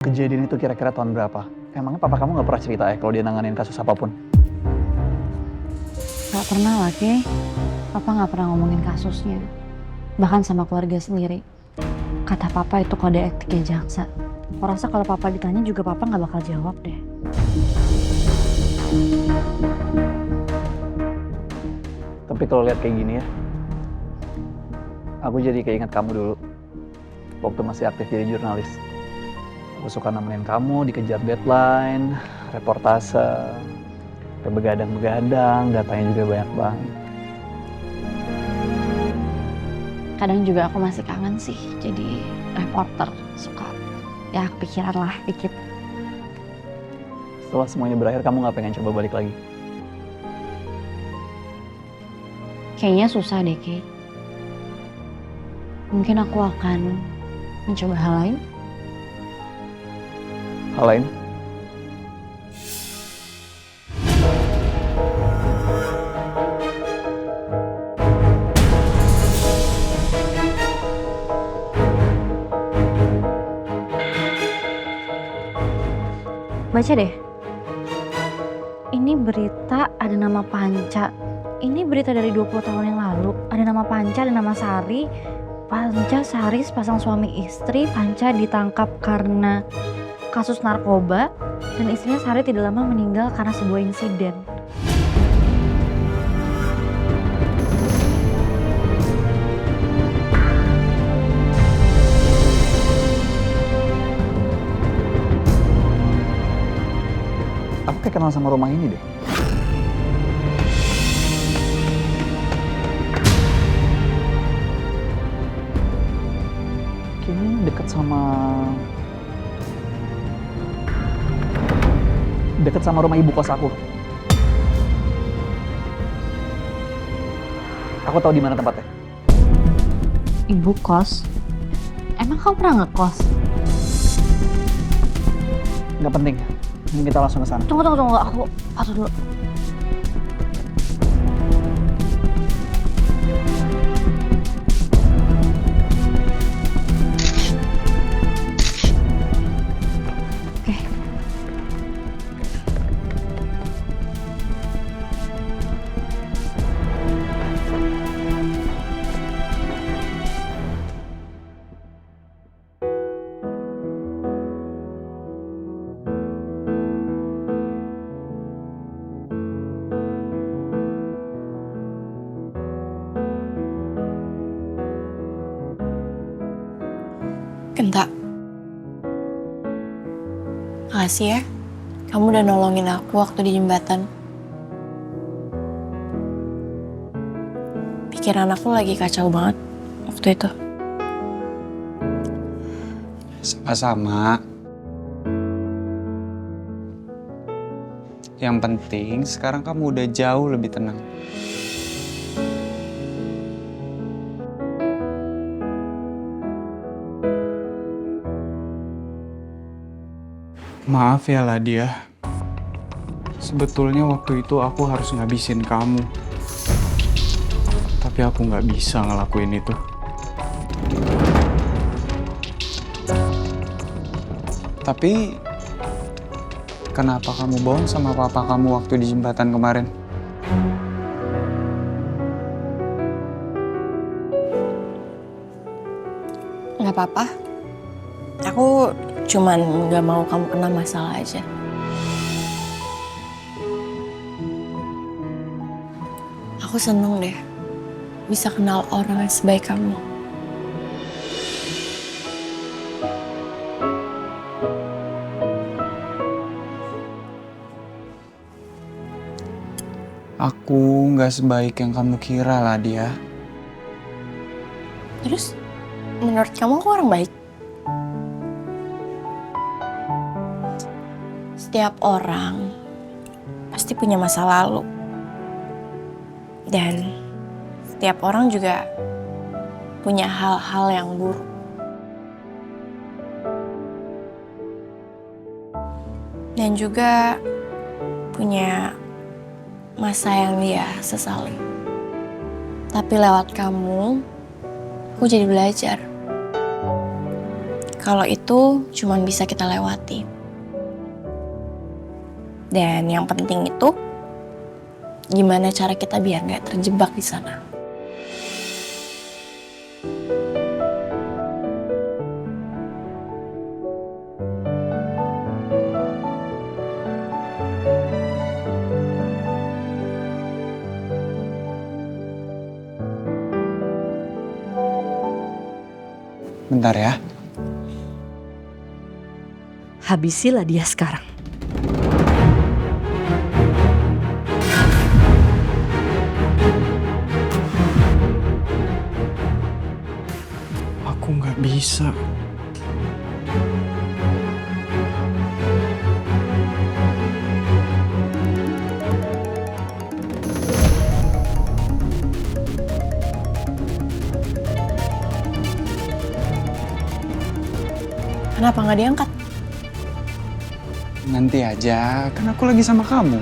Kejadian itu kira-kira tahun berapa? Emangnya papa kamu nggak pernah cerita ya kalau dia nanganin kasus apapun? Gak pernah lah, Kay. Papa gak pernah ngomongin kasusnya. Bahkan sama keluarga sendiri. Kata papa itu kode etiknya jaksa. Aku rasa kalau papa ditanya juga papa gak bakal jawab deh. Tapi kalau lihat kayak gini ya, aku jadi keinget kamu dulu. Waktu masih aktif jadi jurnalis. Aku suka nemenin kamu dikejar deadline, reportase, sampai begadang-begadang, datanya juga banyak banget. Kadang juga aku masih kangen sih jadi reporter. Suka ya kepikiran lah dikit. Setelah semuanya berakhir, kamu nggak pengen coba balik lagi? Kayaknya susah deh, Kay. Mungkin aku akan mencoba hal lain. Hal lain? Baca deh. Ini berita ada nama Panca. Ini berita dari 20 tahun yang lalu. Ada nama Panca, ada nama Sari. Panca, Sari sepasang suami istri. Panca ditangkap karena kasus narkoba. Dan istrinya Sari tidak lama meninggal karena sebuah insiden. Aku kayak kenal sama rumah ini deh. Kayaknya deket sama rumah ibu kos aku. Aku tahu di mana tempatnya. Ibu kos? Emang kamu pernah ngekos? Nggak penting. Mending kita langsung ke sana. Tunggu. Aku foto dulu. Oke. Genta, makasih ya. Kamu udah nolongin aku waktu di jembatan. Pikiran aku lagi kacau banget waktu itu. Sama-sama. Yang penting sekarang kamu udah jauh lebih tenang. Maaf ya Ladia. Sebetulnya waktu itu aku harus ngabisin kamu. Tapi aku nggak bisa ngelakuin itu. Tapi kenapa kamu bohong sama papa kamu waktu di jembatan kemarin? Gak apa-apa. Aku cuman gak mau kamu kena masalah aja. Aku seneng deh bisa kenal orang yang sebaik kamu. Aku nggak sebaik yang kamu kira lah dia. Terus, menurut kamu aku orang baik? Setiap orang pasti punya masa lalu. Dan setiap orang juga punya hal-hal yang buruk. Dan juga punya masa yang dia sesali. Tapi lewat kamu, aku jadi belajar. kalau itu cuman bisa kita lewati. Dan yang penting itu gimana cara kita biar nggak terjebak di sana. Bentar ya. Habisilah dia sekarang. Aku nggak bisa. Kenapa nggak diangkat? Nanti aja, kan aku lagi sama kamu.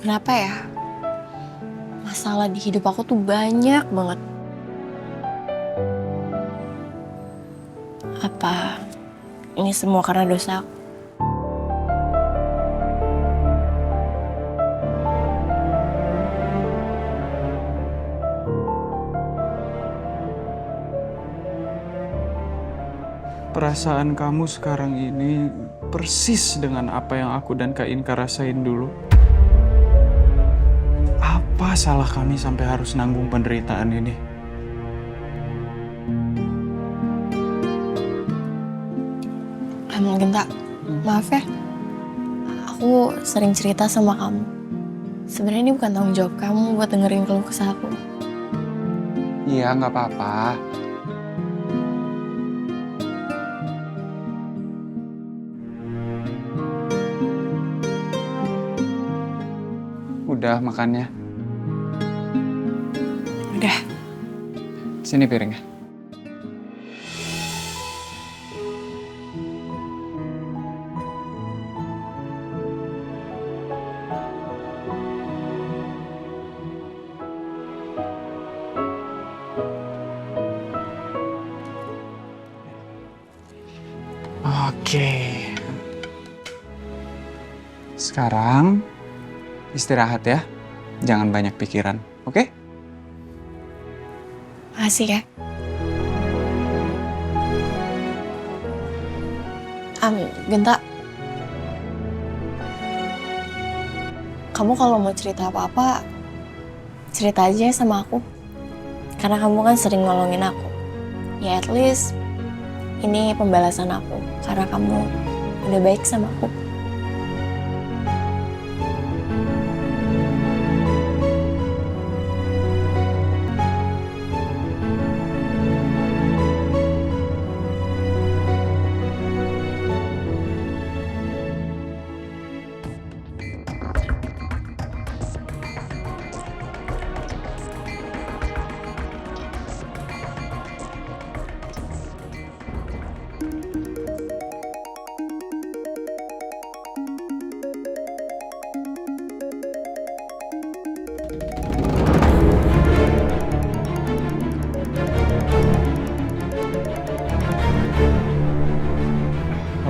Kenapa ya? Masalah di hidup aku tuh banyak banget. Apa ini semua karena dosa aku? Perasaan kamu sekarang ini persis dengan apa yang aku dan Kak Inka rasain dulu. Apa salah kami sampai harus nanggung penderitaan ini? Genta, maaf ya. Aku sering cerita sama kamu. Sebenarnya ini bukan tanggung jawab kamu buat dengerin keluh kesah aku. Iya, nggak apa-apa. Udah makannya. Udah. Sini piringnya. Oke. Sekarang istirahat ya. Jangan banyak pikiran, oke? Makasih ya. Genta. Kamu kalau mau cerita apa-apa, cerita aja sama aku. Karena kamu kan sering nolongin aku. Ya at least ini pembalasan aku. Karena kamu udah baik sama aku.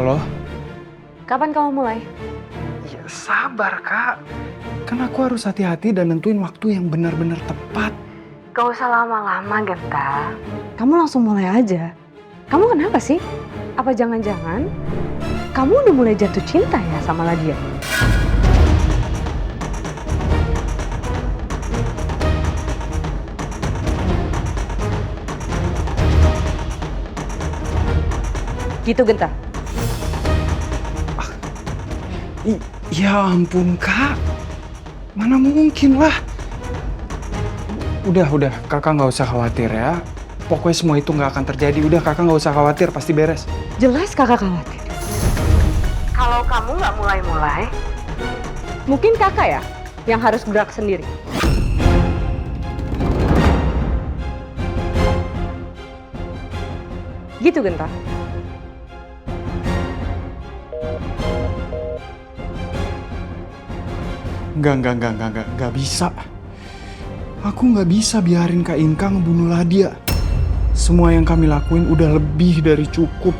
Halo? Kapan kamu mulai? Ya sabar kak. Kan aku harus hati-hati dan nentuin waktu yang benar-benar tepat. Gak usah lama-lama, Genta. Kamu langsung mulai aja. Kamu kenapa sih? Apa jangan-jangan kamu udah mulai jatuh cinta ya sama Ladia? Gitu, Genta. Ya ampun kak. Mana mungkin lah. Udah, kakak nggak usah khawatir ya. Pokoknya semua itu nggak akan terjadi. Udah, kakak nggak usah khawatir, pasti beres. Jelas kakak khawatir. Kalau kamu nggak mulai-mulai, mungkin kakak ya yang harus gerak sendiri. Gitu, Genta. Nggak bisa. Aku nggak bisa biarin Kak Inka ngebunuh Ladia. Semua yang kami lakuin udah lebih dari cukup.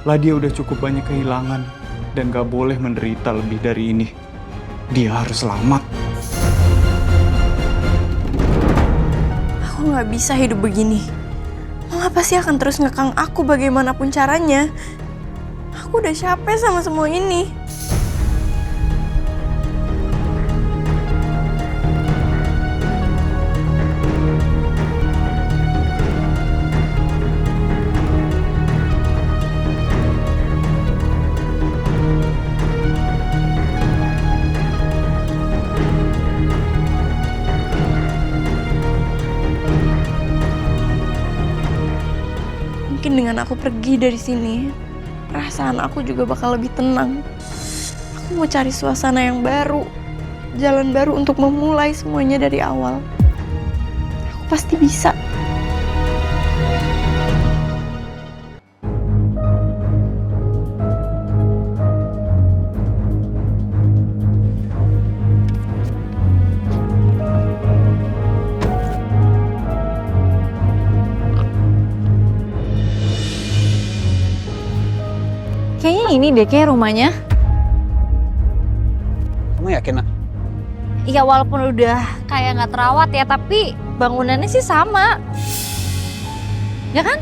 Ladia udah cukup banyak kehilangan dan gak boleh menderita lebih dari ini. Dia harus selamat. Aku nggak bisa hidup begini. Mama pasti akan terus ngekang aku bagaimanapun caranya. Aku udah capek sama semua ini. Mungkin dengan aku pergi dari sini, perasaan aku juga bakal lebih tenang. Aku mau cari suasana yang baru, jalan baru untuk memulai semuanya dari awal. Aku pasti bisa. Kayaknya ini deh kayak rumahnya. Kamu yakin, Nak? Iya walaupun udah kayak nggak terawat ya, tapi bangunannya sih sama. Ya kan?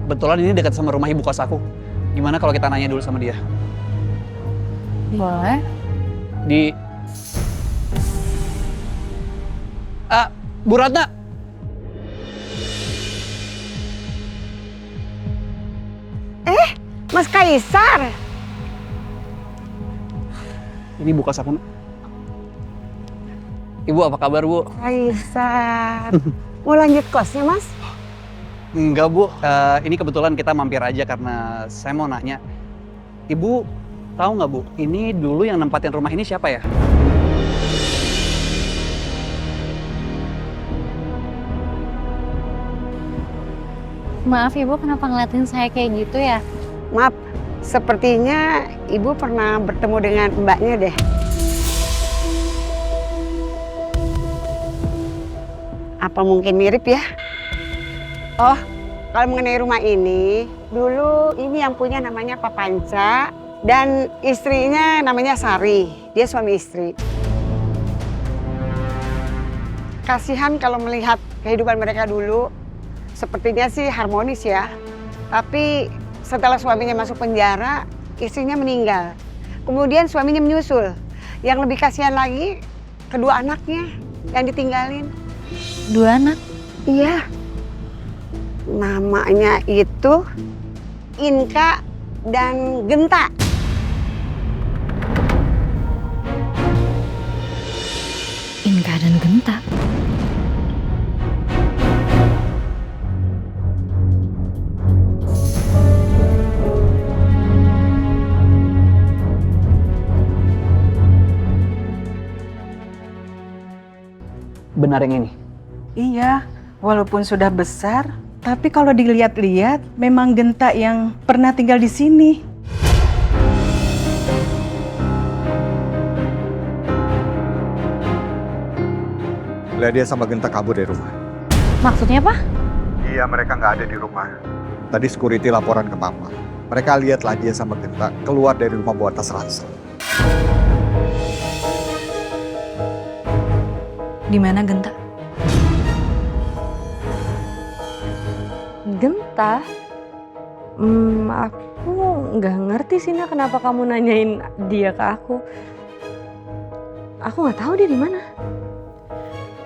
Kebetulan ini dekat sama rumah ibu kos aku. Gimana kalau kita nanya dulu sama dia? Boleh. Bu Ratna! Mas Kaisar. Ini bu kos aku, Nak. Ibu apa kabar, Bu? Kaisar. Mau lanjut kosnya, Mas? Enggak, Bu. Ini kebetulan kita mampir aja karena saya mau nanya. Ibu tahu nggak, Bu? Ini dulu yang nempatin rumah ini siapa ya? Maaf Ibu, kenapa ngeliatin saya kayak gitu ya? Maaf, sepertinya Ibu pernah bertemu dengan mbaknya deh. Apa mungkin mirip ya? Oh, kalau mengenai rumah ini, dulu ini yang punya namanya Pak Panca dan istrinya namanya Sari. Dia suami istri. Kasihan kalau melihat kehidupan mereka dulu, sepertinya sih harmonis ya. Tapi setelah suaminya masuk penjara, istrinya meninggal. Kemudian suaminya menyusul. Yang lebih kasihan lagi, kedua anaknya yang ditinggalin. 2 anak? Iya. Namanya itu Inka dan Genta. Inka dan Genta? Benar yang ini? Iya, walaupun sudah besar, tapi kalau dilihat-lihat memang Genta yang pernah tinggal di sini. Ladia sama Genta kabur dari rumah. Maksudnya apa? Iya, mereka nggak ada di rumah. Tadi security laporan ke Mama. Mereka lihat Ladia sama Genta keluar dari rumah bawa tas ransel. Di mana Genta? Genta? Aku nggak ngerti sih, Nak, kenapa kamu nanyain dia ke aku. Aku nggak tahu dia di mana.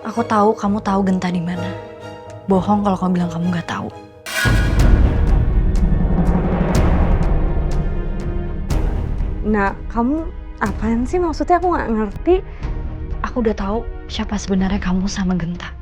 Aku tahu kamu tahu Genta di mana. Bohong kalau kamu bilang kamu nggak tahu. Nah, kamu apaan sih maksudnya? Aku nggak ngerti. Aku udah tahu siapa sebenarnya kamu sama Genta.